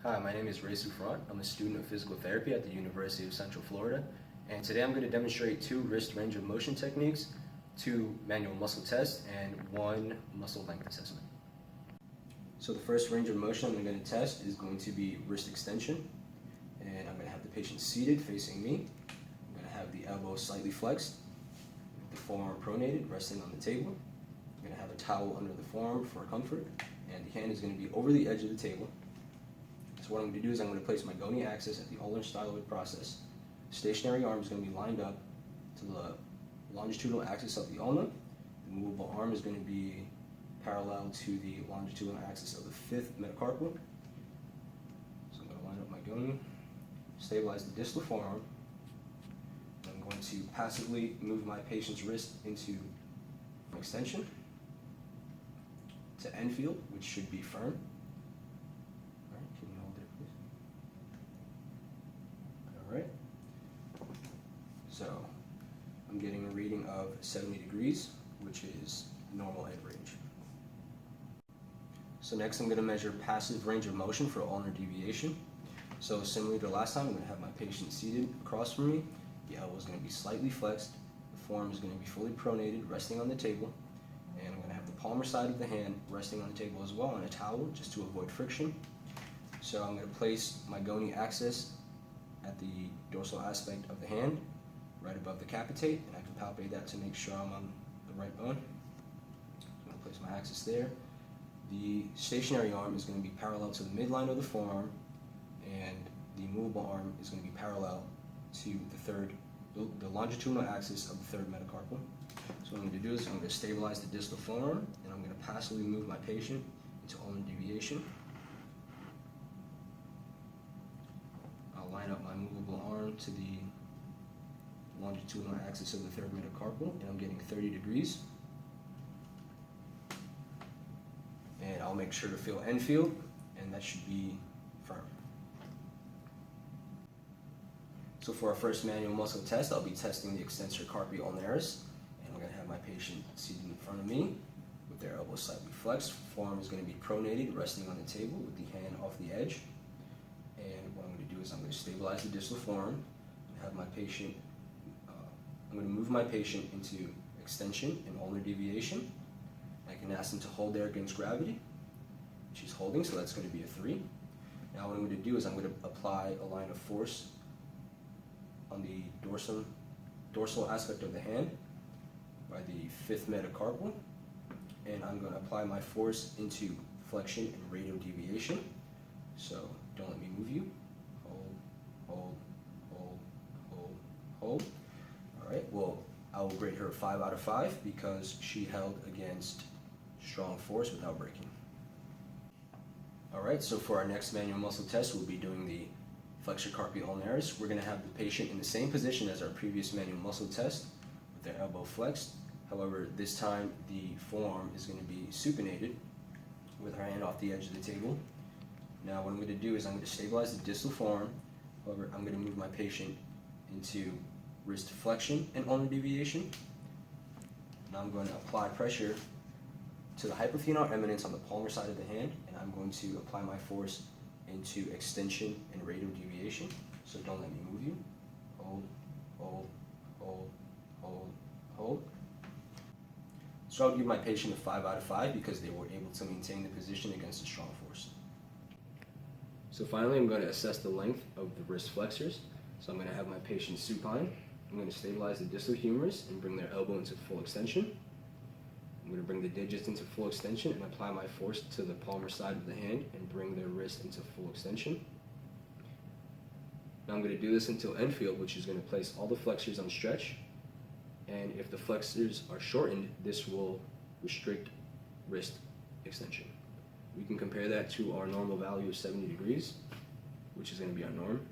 Hi, my name is Ray Sufrant. I'm a student of physical therapy at the University of Central Florida, and today I'm going to demonstrate 2 wrist range of motion techniques, 2 manual muscle tests, and 1 muscle length assessment. So the first range of motion I'm going to test is going to be wrist extension, and I'm going to have the patient seated facing me. I'm going to have the elbow slightly flexed, the forearm pronated, resting on the table. I'm going to have a towel under the forearm for comfort, and the hand is going to be over the edge of the table. So what I'm going to do is I'm going to place my goni axis at the ulnar styloid process. Stationary arm is going to be lined up to the longitudinal axis of the ulna. The movable arm is going to be parallel to the longitudinal axis of the 5th metacarpal. So I'm going to line up my goni, stabilize the distal forearm. I'm going to passively move my patient's wrist into extension to end field, which should be firm. Can you hold there, please? All right. So I'm getting a reading of 70 degrees, which is normal head range. So next I'm going to measure passive range of motion for ulnar deviation. So similar to last time, I'm going to have my patient seated across from me. The elbow is going to be slightly flexed. The forearm is going to be fully pronated, resting on the table. And I'm going to have the palmar side of the hand resting on the table as well on a towel, just to avoid friction. So I'm going to place my goni axis at the dorsal aspect of the hand, right above the capitate, and I can palpate that to make sure I'm on the right bone. So I'm going to place my axis there. The stationary arm is going to be parallel to the midline of the forearm, and the movable arm is going to be parallel to the longitudinal axis of the 3rd metacarpal. So what I'm going to do is I'm going to stabilize the distal forearm, and I'm going to passively move my patient into ulnar deviation. I'll line up my movable arm to the longitudinal axis of the 3rd metacarpal, and I'm getting 30 degrees. And I'll make sure to feel end field, and that should be firm. So for our first manual muscle test, I'll be testing the extensor carpi ulnaris, and I'm going to have my patient seated in front of me with their elbows slightly flexed. Forearm is going to be pronated, resting on the table with the hand off the edge. And what I'm going to do is I'm going to stabilize the distal forearm and have my patient, I'm going to move my patient into extension and ulnar deviation. I can ask them to hold there against gravity. She's holding, so that's going to be a 3. Now what I'm going to do is I'm going to apply a line of force on the dorsal aspect of the hand by the 5th metacarpal, and I'm going to apply my force into flexion and radial deviation. So don't let me move you. Hold, hold, hold, hold, hold. All right, well, I will grade her a 5 out of 5 because she held against strong force without breaking. All right, so for our next manual muscle test, we'll be doing the flexor carpi ulnaris. We're going to have the patient in the same position as our previous manual muscle test with their elbow flexed. However, this time the forearm is going to be supinated with her hand off the edge of the table. Now what I'm going to do is I'm going to stabilize the distal forearm. However, I'm going to move my patient into wrist flexion and ulnar deviation. Now I'm going to apply pressure to the hypothenar eminence on the palmar side of the hand, and I'm going to apply my force into extension and radial deviation. So don't let me move you. Hold, hold, hold, hold, hold. So I'll give my patient a 5 out of 5 because they were able to maintain the position against a strong force. So finally, I'm going to assess the length of the wrist flexors. So I'm going to have my patient supine. I'm going to stabilize the distal humerus and bring their elbow into full extension. I'm going to bring the digits into full extension and apply my force to the palmar side of the hand and bring their wrist into full extension. Now I'm going to do this until end field, which is going to place all the flexors on stretch. And if the flexors are shortened, this will restrict wrist extension. We can compare that to our normal value of 70 degrees, which is going to be our norm.